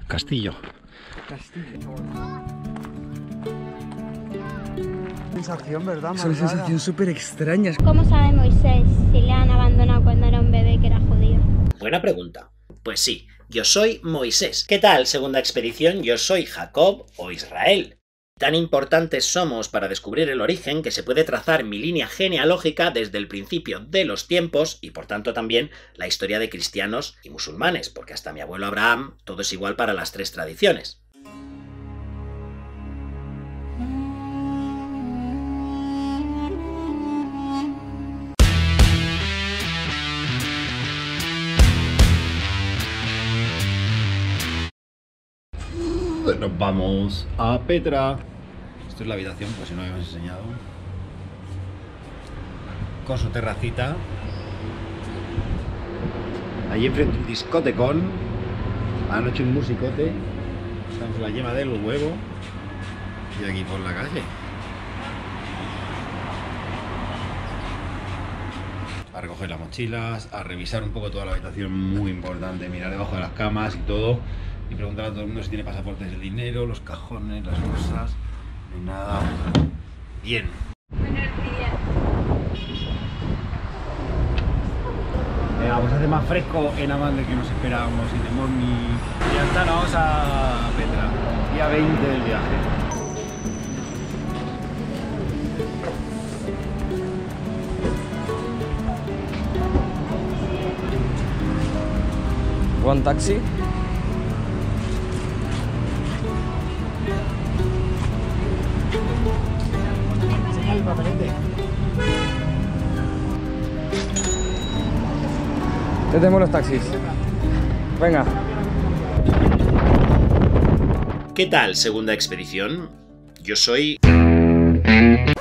Castillo. Sensación, ¿verdad? Es una sensación súper extraña. ¿Cómo sabe Moisés si le han abandonado cuando era un bebé que era judío? Buena pregunta. Pues sí, yo soy Moisés. ¿Qué tal, segunda expedición? Yo soy Jacob o Israel. Tan importantes somos para descubrir el origen que se puede trazar mi línea genealógica desde el principio de los tiempos y por tanto también la historia de cristianos y musulmanes, porque hasta mi abuelo Abraham todo es igual para las tres tradiciones. Nos vamos a Petra. Esto es la habitación, pues si no habíamos enseñado. Con su terracita. Allí enfrente un discotecón. Anoche un musicote. Estamos en la yema del huevo. Y aquí por la calle. A recoger las mochilas, a revisar un poco toda la habitación, muy importante, mirar debajo de las camas y todo. Y preguntar a todo el mundo si tiene pasaportes, el dinero, los cajones, las bolsas, ni nada. Bien. Buenos días. Venga, pues hace más fresco en Amman de que nos esperábamos y tenemos mi... Ya está, nos vamos a Petra, día 20 del viaje. One taxi. El papelete. Ya tenemos los taxis. Venga. ¿Qué tal, segunda expedición? Yo soy... el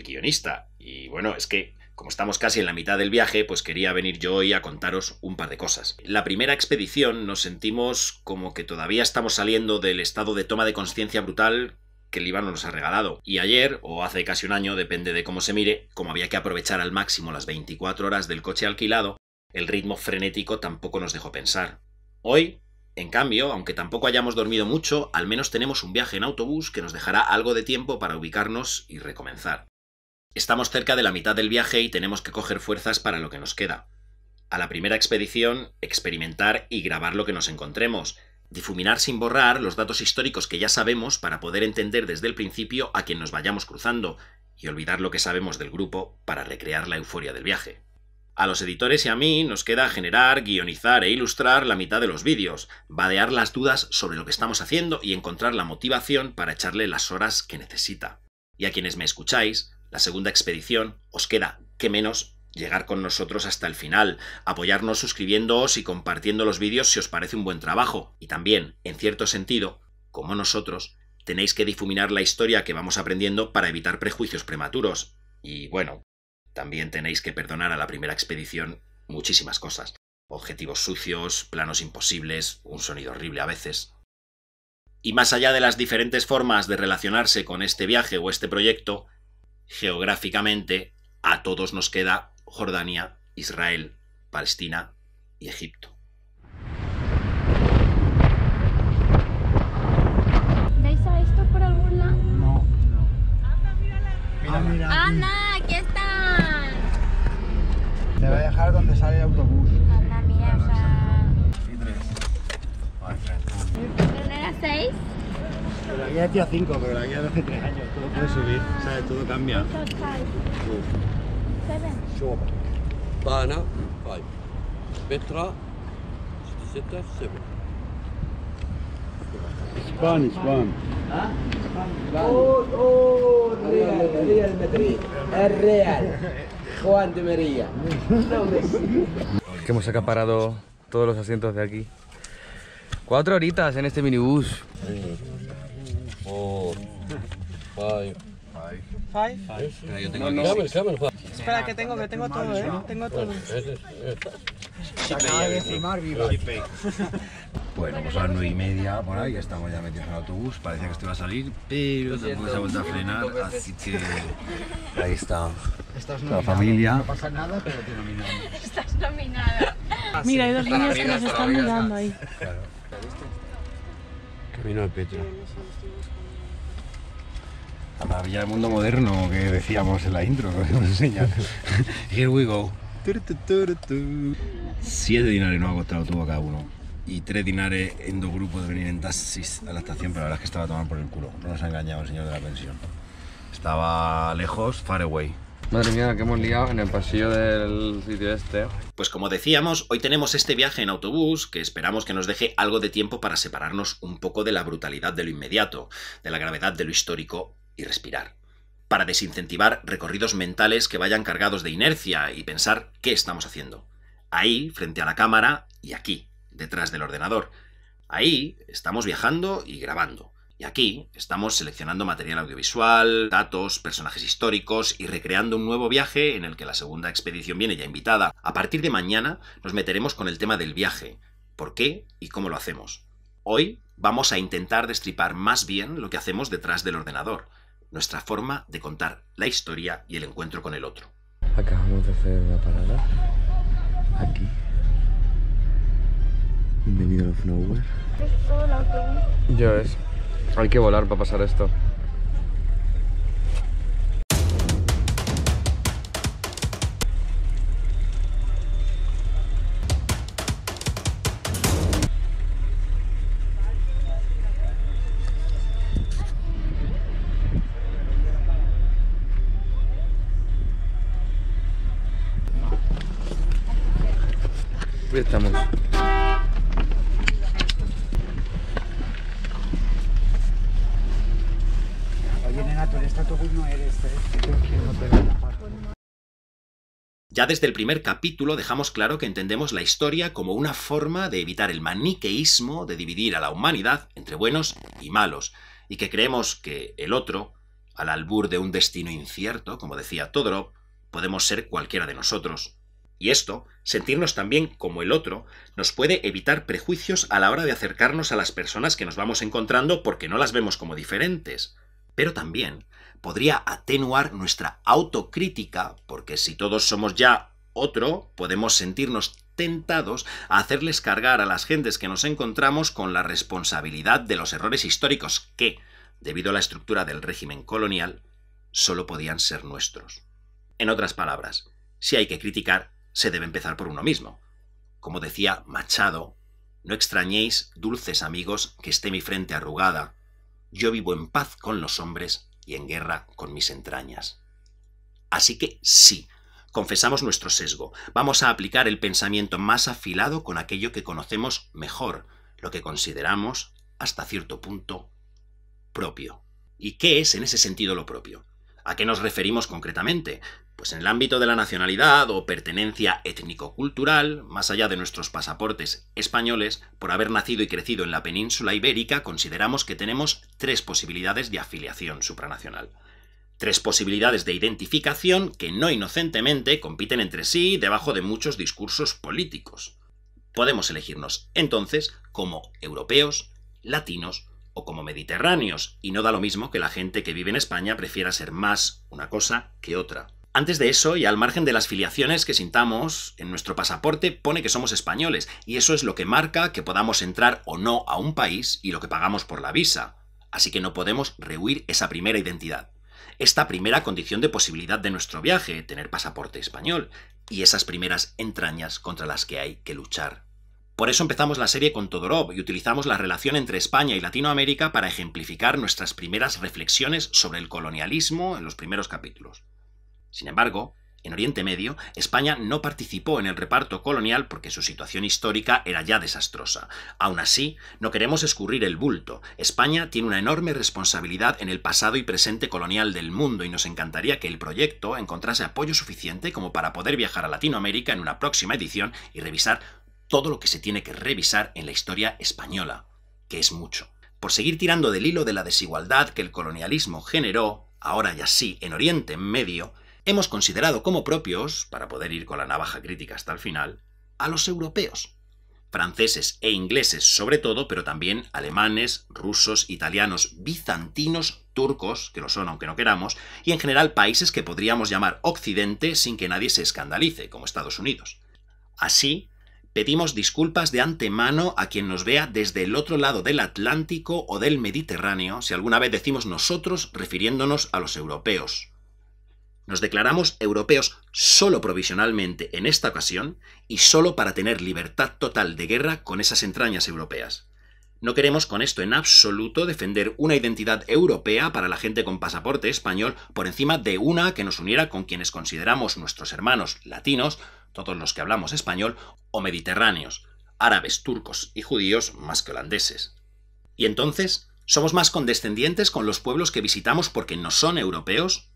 guionista. Y bueno, es que como estamos casi en la mitad del viaje, pues quería venir yo hoy a contaros un par de cosas. La primera expedición nos sentimos como que todavía estamos saliendo del estado de toma de conciencia brutal que el Líbano nos ha regalado. Y ayer, o hace casi un año, depende de cómo se mire, como había que aprovechar al máximo las 24 horas del coche alquilado, el ritmo frenético tampoco nos dejó pensar. Hoy, en cambio, aunque tampoco hayamos dormido mucho, al menos tenemos un viaje en autobús que nos dejará algo de tiempo para ubicarnos y recomenzar. Estamos cerca de la mitad del viaje y tenemos que coger fuerzas para lo que nos queda. A la primera expedición, experimentar y grabar lo que nos encontremos, difuminar sin borrar los datos históricos que ya sabemos para poder entender desde el principio a quien nos vayamos cruzando y olvidar lo que sabemos del grupo para recrear la euforia del viaje. A los editores y a mí nos queda generar, guionizar e ilustrar la mitad de los vídeos, vadear las dudas sobre lo que estamos haciendo y encontrar la motivación para echarle las horas que necesita. Y a quienes me escucháis, la segunda expedición os queda, qué menos, llegar con nosotros hasta el final, apoyarnos suscribiéndoos y compartiendo los vídeos si os parece un buen trabajo. Y también, en cierto sentido, como nosotros, tenéis que difuminar la historia que vamos aprendiendo para evitar prejuicios prematuros. Y bueno, también tenéis que perdonar a la primera expedición muchísimas cosas. Objetivos sucios, planos imposibles, un sonido horrible a veces. Y más allá de las diferentes formas de relacionarse con este viaje o este proyecto, geográficamente a todos nos queda Jordania, Israel, Palestina y Egipto. ¿Veis a esto por algún lado? No. Mira. ¡Anda! ¡Aquí están! Te voy a dejar donde sale el autobús. Anda, mira, o sea... Y 3. ¿Pero no era 6? La guía decía 5, pero la guía de hace 3 años. Todo puede subir, ¿sabes? Todo cambia. Bana 5 Petra 6 7 Spanish, Juan. Real Madrid el Real Juan de María. Que hemos acaparado todos los asientos de aquí. 4 horitas en este minibús. 4 5 Yo tengo Camel. Espera, que tengo todo, ¿eh? Tengo todo. Acaba de filmar viva. Bueno, pues a las 9:30 por ahí, estamos ya metidos en el autobús. Parecía que esto iba a salir, pero tampoco se ha vuelto a frenar, así que ahí está la familia. No pasa nada, pero te nominamos. Estás nominada. Mira, hay 2 niños que nos están mirando ahí. Camino de Petra. La maravilla del mundo moderno que decíamos en la intro, que nos enseñan. Here we go. 7 dinares nos ha costado todo a cada uno. Y 3 dinares en 2 grupos de venir en taxis a la estación, pero la verdad es que estaba a tomar por el culo. No nos ha engañado el señor de la pensión. Estaba lejos, far away. Madre mía, que hemos liado en el pasillo del sitio este. Pues como decíamos, hoy tenemos este viaje en autobús que esperamos que nos deje algo de tiempo para separarnos un poco de la brutalidad de lo inmediato, de la gravedad de lo histórico y respirar. Para desincentivar recorridos mentales que vayan cargados de inercia y pensar qué estamos haciendo. Ahí, frente a la cámara, y aquí, detrás del ordenador. Ahí estamos viajando y grabando. Y aquí estamos seleccionando material audiovisual, datos, personajes históricos y recreando un nuevo viaje en el que la segunda expedición viene ya invitada. A partir de mañana nos meteremos con el tema del viaje, por qué y cómo lo hacemos. Hoy vamos a intentar destripar más bien lo que hacemos detrás del ordenador, nuestra forma de contar la historia y el encuentro con el otro. Acabamos de hacer una parada aquí, in the middle of nowhere. Es todo el autobús. Ya ves, hay que volar para pasar esto. Aquí estamos. Oye, nena, tú en este autobús no eres, que no te voy a bajar. Ya desde el primer capítulo dejamos claro que entendemos la historia como una forma de evitar el maniqueísmo de dividir a la humanidad entre buenos y malos, y que creemos que el otro, al albur de un destino incierto, como decía Todorov, podemos ser cualquiera de nosotros. Y esto, sentirnos también como el otro, nos puede evitar prejuicios a la hora de acercarnos a las personas que nos vamos encontrando porque no las vemos como diferentes. Pero también podría atenuar nuestra autocrítica, porque si todos somos ya otro, podemos sentirnos tentados a hacerles cargar a las gentes que nos encontramos con la responsabilidad de los errores históricos que, debido a la estructura del régimen colonial, solo podían ser nuestros. En otras palabras, si hay que criticar, se debe empezar por uno mismo. Como decía Machado, no extrañéis, dulces amigos, que esté mi frente arrugada. Yo vivo en paz con los hombres y en guerra con mis entrañas. Así que sí, confesamos nuestro sesgo. Vamos a aplicar el pensamiento más afilado con aquello que conocemos mejor, lo que consideramos, hasta cierto punto, propio. ¿Y qué es en ese sentido lo propio? ¿A qué nos referimos concretamente? Pues en el ámbito de la nacionalidad o pertenencia étnico-cultural, más allá de nuestros pasaportes españoles, por haber nacido y crecido en la península ibérica, consideramos que tenemos 3 posibilidades de afiliación supranacional. 3 posibilidades de identificación que no inocentemente compiten entre sí debajo de muchos discursos políticos. Podemos elegirnos, entonces, como europeos, latinos o como mediterráneos, y no da lo mismo que la gente que vive en España prefiera ser más una cosa que otra. Antes de eso, y al margen de las filiaciones que sintamos, en nuestro pasaporte pone que somos españoles, y eso es lo que marca que podamos entrar o no a un país y lo que pagamos por la visa. Así que no podemos rehuir esa primera identidad. Esta primera condición de posibilidad de nuestro viaje, tener pasaporte español, y esas primeras entrañas contra las que hay que luchar. Por eso empezamos la serie con Todorov y utilizamos la relación entre España y Latinoamérica para ejemplificar nuestras primeras reflexiones sobre el colonialismo en los primeros capítulos. Sin embargo, en Oriente Medio, España no participó en el reparto colonial porque su situación histórica era ya desastrosa. Aún así, no queremos escurrir el bulto. España tiene una enorme responsabilidad en el pasado y presente colonial del mundo y nos encantaría que el proyecto encontrase apoyo suficiente como para poder viajar a Latinoamérica en una próxima edición y revisar todo lo que se tiene que revisar en la historia española, que es mucho. Por seguir tirando del hilo de la desigualdad que el colonialismo generó, ahora ya sí, en Oriente Medio, hemos considerado como propios, para poder ir con la navaja crítica hasta el final, a los europeos. Franceses e ingleses sobre todo, pero también alemanes, rusos, italianos, bizantinos, turcos, que lo son aunque no queramos, y en general países que podríamos llamar Occidente sin que nadie se escandalice, como Estados Unidos. Así, Pedimos disculpas de antemano a quien nos vea desde el otro lado del Atlántico o del Mediterráneo si alguna vez decimos nosotros refiriéndonos a los europeos. Nos declaramos europeos solo provisionalmente en esta ocasión y solo para tener libertad total de guerra con esas entrañas europeas. No queremos con esto en absoluto defender una identidad europea para la gente con pasaporte español por encima de una que nos uniera con quienes consideramos nuestros hermanos latinos, todos los que hablamos español, o mediterráneos, árabes, turcos y judíos más que holandeses. ¿Y entonces, somos más condescendientes con los pueblos que visitamos porque no son europeos?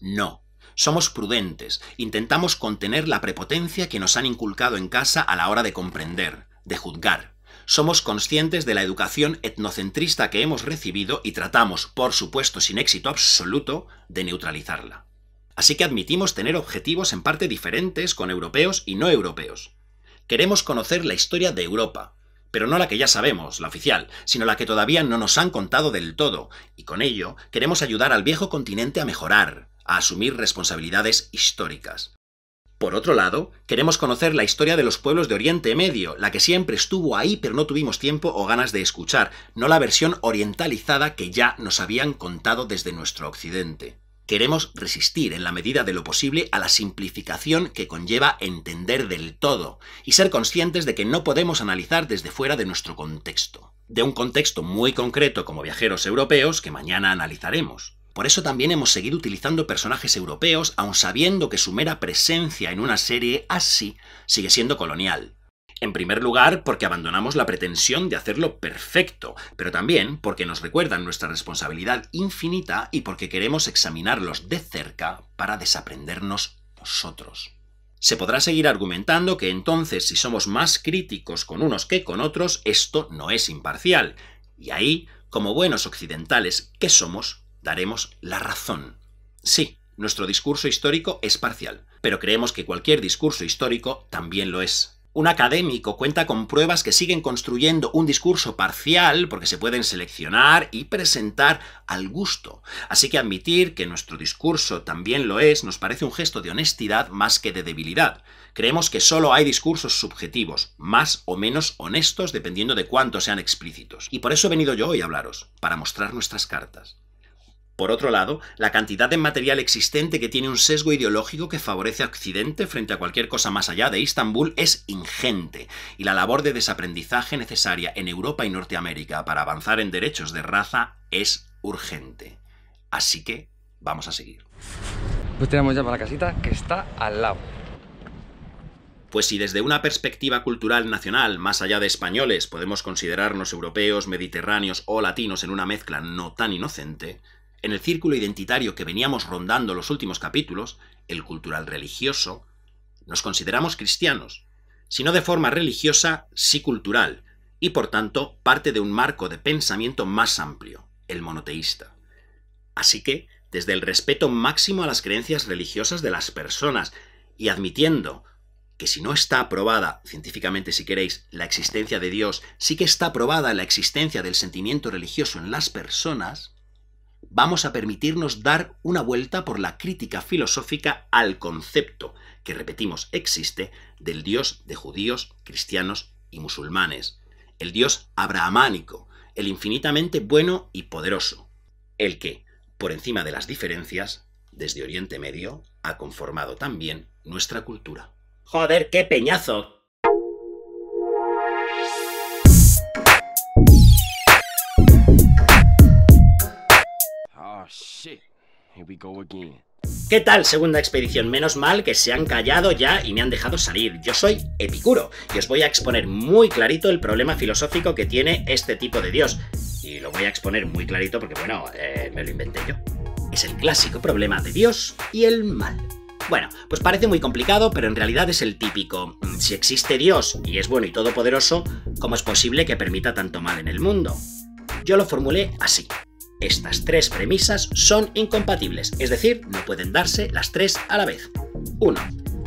No. Somos prudentes, intentamos contener la prepotencia que nos han inculcado en casa a la hora de comprender, de juzgar. Somos conscientes de la educación etnocentrista que hemos recibido y tratamos, por supuesto sin éxito absoluto, de neutralizarla. Así que admitimos tener objetivos en parte diferentes con europeos y no europeos. Queremos conocer la historia de Europa, pero no la que ya sabemos, la oficial, sino la que todavía no nos han contado del todo, y con ello queremos ayudar al viejo continente a mejorar, a asumir responsabilidades históricas. Por otro lado, queremos conocer la historia de los pueblos de Oriente Medio, la que siempre estuvo ahí pero no tuvimos tiempo o ganas de escuchar, no la versión orientalizada que ya nos habían contado desde nuestro occidente. Queremos resistir en la medida de lo posible a la simplificación que conlleva entender del todo y ser conscientes de que no podemos analizar desde fuera de nuestro contexto, de un contexto muy concreto como viajeros europeos que mañana analizaremos. Por eso también hemos seguido utilizando personajes europeos, aun sabiendo que su mera presencia en una serie así sigue siendo colonial. En primer lugar, porque abandonamos la pretensión de hacerlo perfecto, pero también porque nos recuerdan nuestra responsabilidad infinita y porque queremos examinarlos de cerca para desaprendernos nosotros. Se podrá seguir argumentando que entonces, si somos más críticos con unos que con otros, esto no es imparcial. Y ahí, como buenos occidentales que somos, daremos la razón. Sí, nuestro discurso histórico es parcial, pero creemos que cualquier discurso histórico también lo es. Un académico cuenta con pruebas que siguen construyendo un discurso parcial porque se pueden seleccionar y presentar al gusto. Así que admitir que nuestro discurso también lo es nos parece un gesto de honestidad más que de debilidad. Creemos que solo hay discursos subjetivos, más o menos honestos dependiendo de cuánto sean explícitos. Y por eso he venido yo hoy a hablaros, para mostrar nuestras cartas. Por otro lado, la cantidad de material existente que tiene un sesgo ideológico que favorece a Occidente frente a cualquier cosa más allá de Istambul es ingente, y la labor de desaprendizaje necesaria en Europa y Norteamérica para avanzar en derechos de raza es urgente. Así que vamos a seguir. Pues tiramos ya para la casita que está al lado. Pues si desde una perspectiva cultural nacional, más allá de españoles, podemos considerarnos europeos, mediterráneos o latinos en una mezcla no tan inocente, en el círculo identitario que veníamos rondando los últimos capítulos, el cultural religioso, nos consideramos cristianos, si no de forma religiosa, sí cultural, y por tanto parte de un marco de pensamiento más amplio, el monoteísta. Así que, desde el respeto máximo a las creencias religiosas de las personas, y admitiendo que si no está aprobada, científicamente si queréis, la existencia de Dios, sí que está aprobada la existencia del sentimiento religioso en las personas, vamos a permitirnos dar una vuelta por la crítica filosófica al concepto, que repetimos existe, del Dios de judíos, cristianos y musulmanes, el Dios abrahamánico, el infinitamente bueno y poderoso, el que, por encima de las diferencias, desde Oriente Medio, ha conformado también nuestra cultura. ¡Joder, qué peñazo! ¿Qué tal, segunda expedición? Menos mal que se han callado ya y me han dejado salir. Yo soy Epicuro y os voy a exponer muy clarito el problema filosófico que tiene este tipo de Dios. Y lo voy a exponer muy clarito porque, bueno, me lo inventé yo. Es el clásico problema de Dios y el mal. Bueno, pues parece muy complicado, pero en realidad es el típico. Si existe Dios y es bueno y todopoderoso, ¿cómo es posible que permita tanto mal en el mundo? Yo lo formulé así. Estas tres premisas son incompatibles, es decir, no pueden darse las tres a la vez. 1.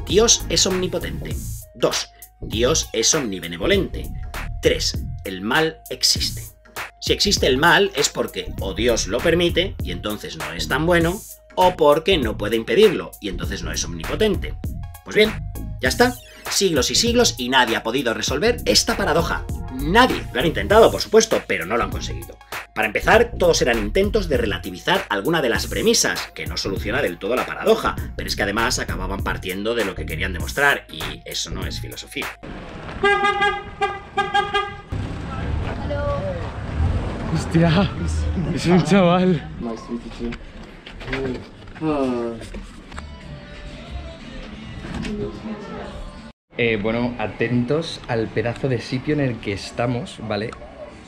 Dios es omnipotente. 2. Dios es omnibenevolente. 3. El mal existe. Si existe el mal es porque o Dios lo permite y entonces no es tan bueno, o porque no puede impedirlo y entonces no es omnipotente. Pues bien, ya está. siglos y siglos y nadie ha podido resolver esta paradoja. Nadie. Lo han intentado, por supuesto, pero no lo han conseguido. Para empezar, todos eran intentos de relativizar alguna de las premisas, que no soluciona del todo la paradoja, pero es que además acababan partiendo de lo que querían demostrar, y eso no es filosofía. Hostia, es un chaval. Bueno, atentos al pedazo de sitio en el que estamos, ¿vale?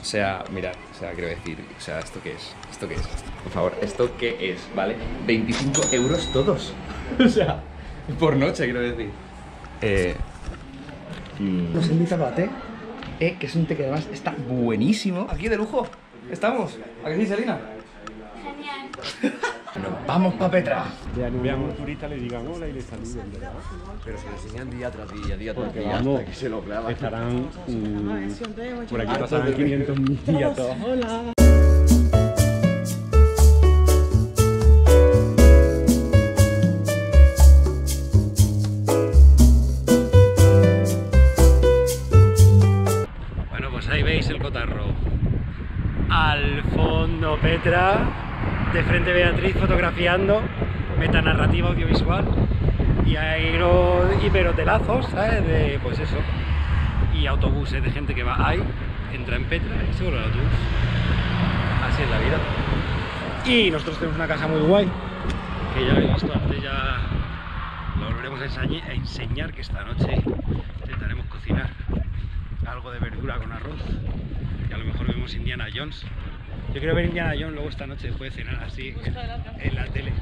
O sea, mirad, o sea, quiero decir, o sea, ¿esto qué es? ¿Esto qué es? Por favor, ¿esto qué es? ¿Vale? 25 euros todos. O sea, por noche, quiero decir. Nos invita a té, que es un té que además está buenísimo. Aquí de lujo, estamos. ¿A qué sí, Selina? Genial. Nos vamos pa' Petra. Vean a un turista, le digan hola y le saluden, ¿verdad? Pero se lo enseñan día tras día, día tras Porque día, vamos, hasta que se lo clavan. estarán por aquí pasarán 500.000 días todos. Hola. Bueno, pues ahí veis el cotarro. Al fondo Petra, de frente Beatriz fotografiando, metanarrativa audiovisual, y hay unos hiperotelazos, ¿sabes? De, pues eso, y autobuses de gente que va ahí, entra en Petra y se vuelve al autobús. Así es la vida. Y nosotros tenemos una casa muy guay, que ya habéis visto antes, ya lo volveremos a enseñar, que esta noche intentaremos cocinar algo de verdura con arroz, y a lo mejor vemos Indiana Jones. Yo quiero ver Indiana Jones luego esta noche, después de cenar así en la tele.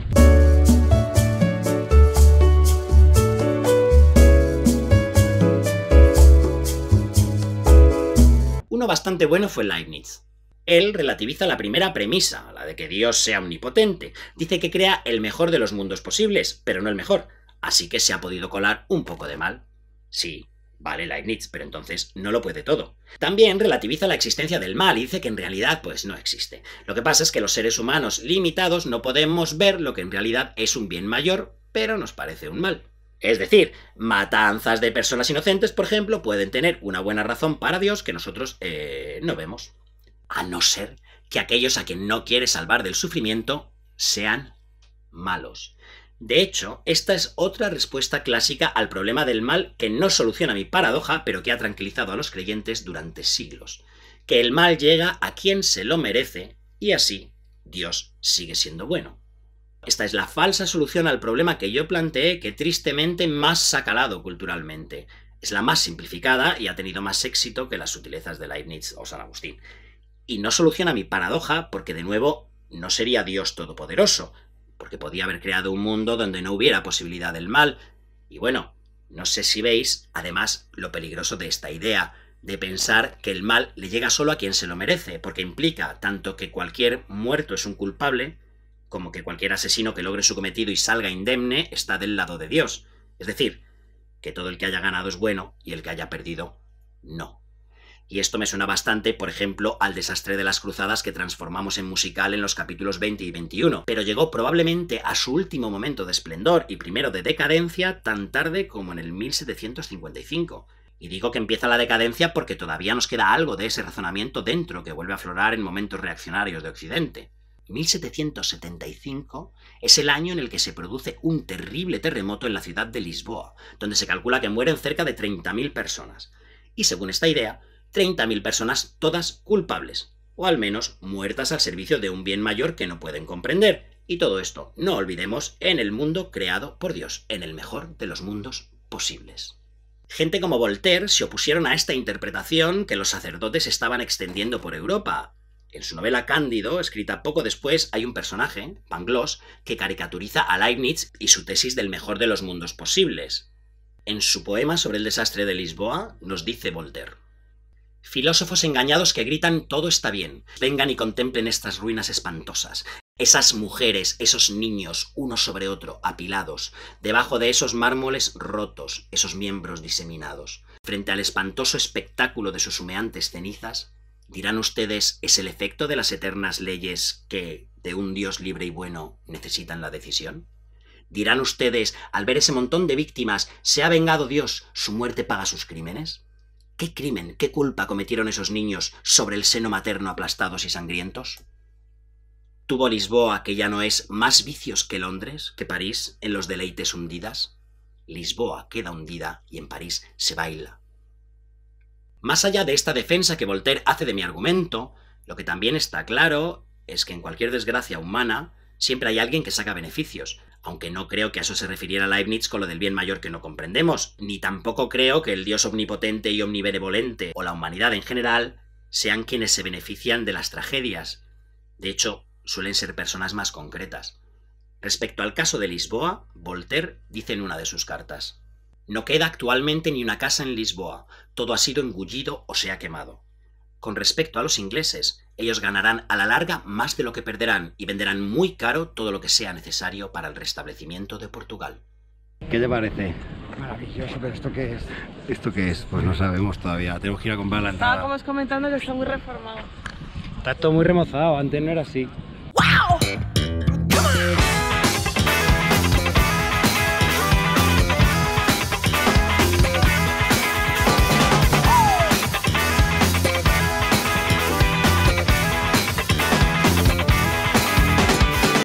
Uno bastante bueno fue Leibniz. Él relativiza la primera premisa, la de que Dios sea omnipotente. Dice que crea el mejor de los mundos posibles, pero no el mejor. Así que se ha podido colar un poco de mal. Sí, vale Leibniz, pero entonces no lo puede todo. También relativiza la existencia del mal y dice que en realidad pues no existe. Lo que pasa es que los seres humanos limitados no podemos ver lo que en realidad es un bien mayor, pero nos parece un mal. Es decir, matanzas de personas inocentes, por ejemplo, pueden tener una buena razón para Dios que nosotros no vemos. A no ser que aquellos a quien no quiere salvar del sufrimiento sean malos. De hecho, esta es otra respuesta clásica al problema del mal que no soluciona mi paradoja, pero que ha tranquilizado a los creyentes durante siglos. Que el mal llega a quien se lo merece, y así Dios sigue siendo bueno. Esta es la falsa solución al problema que yo planteé, que tristemente más se ha calado culturalmente. Es la más simplificada y ha tenido más éxito que las sutilezas de Leibniz o San Agustín. Y no soluciona mi paradoja porque, de nuevo, no sería Dios todopoderoso, porque podía haber creado un mundo donde no hubiera posibilidad del mal. Y bueno, no sé si veis, además, lo peligroso de esta idea, de pensar que el mal le llega solo a quien se lo merece, porque implica tanto que cualquier muerto es un culpable, como que cualquier asesino que logre su cometido y salga indemne está del lado de Dios. Es decir, que todo el que haya ganado es bueno y el que haya perdido, no. Y esto me suena bastante, por ejemplo, al desastre de las cruzadas que transformamos en musical en los capítulos 20 y 21, pero llegó probablemente a su último momento de esplendor y primero de decadencia tan tarde como en el 1755. Y digo que empieza la decadencia porque todavía nos queda algo de ese razonamiento dentro que vuelve a aflorar en momentos reaccionarios de Occidente. 1775 es el año en el que se produce un terrible terremoto en la ciudad de Lisboa, donde se calcula que mueren cerca de 30.000 personas. Y según esta idea, 30.000 personas todas culpables, o al menos muertas al servicio de un bien mayor que no pueden comprender. Y todo esto, no olvidemos, en el mundo creado por Dios, en el mejor de los mundos posibles. Gente como Voltaire se opusieron a esta interpretación que los sacerdotes estaban extendiendo por Europa. En su novela Cándido, escrita poco después, hay un personaje, Pangloss, que caricaturiza a Leibniz y su tesis del mejor de los mundos posibles. En su poema sobre el desastre de Lisboa, nos dice Voltaire: filósofos engañados que gritan todo está bien, vengan y contemplen estas ruinas espantosas. Esas mujeres, esos niños, uno sobre otro, apilados, debajo de esos mármoles rotos, esos miembros diseminados. Frente al espantoso espectáculo de sus humeantes cenizas, dirán ustedes, ¿es el efecto de las eternas leyes que, de un Dios libre y bueno, necesitan la decisión? Dirán ustedes, al ver ese montón de víctimas, ¿se ha vengado Dios? ¿Su muerte paga sus crímenes? ¿Qué crimen, qué culpa cometieron esos niños sobre el seno materno aplastados y sangrientos? ¿Tuvo Lisboa, que ya no es, más vicios que Londres, que París, en los deleites hundidas? Lisboa queda hundida y en París se baila. Más allá de esta defensa que Voltaire hace de mi argumento, lo que también está claro es que en cualquier desgracia humana siempre hay alguien que saca beneficios, aunque no creo que a eso se refiriera Leibniz con lo del bien mayor que no comprendemos, ni tampoco creo que el Dios omnipotente y omnibenevolente o la humanidad en general sean quienes se benefician de las tragedias. De hecho, suelen ser personas más concretas. Respecto al caso de Lisboa, Voltaire dice en una de sus cartas: «No queda actualmente ni una casa en Lisboa, todo ha sido engullido o se ha quemado. Con respecto a los ingleses, ellos ganarán a la larga más de lo que perderán y venderán muy caro todo lo que sea necesario para el restablecimiento de Portugal». ¿Qué te parece? Maravilloso, pero ¿esto qué es? ¿Esto qué es? Pues no sabemos todavía. Tenemos que ir a comprar la entrada. Estábamos comentando que está muy reformado. Está todo muy remozado, antes no era así. ¡Wow!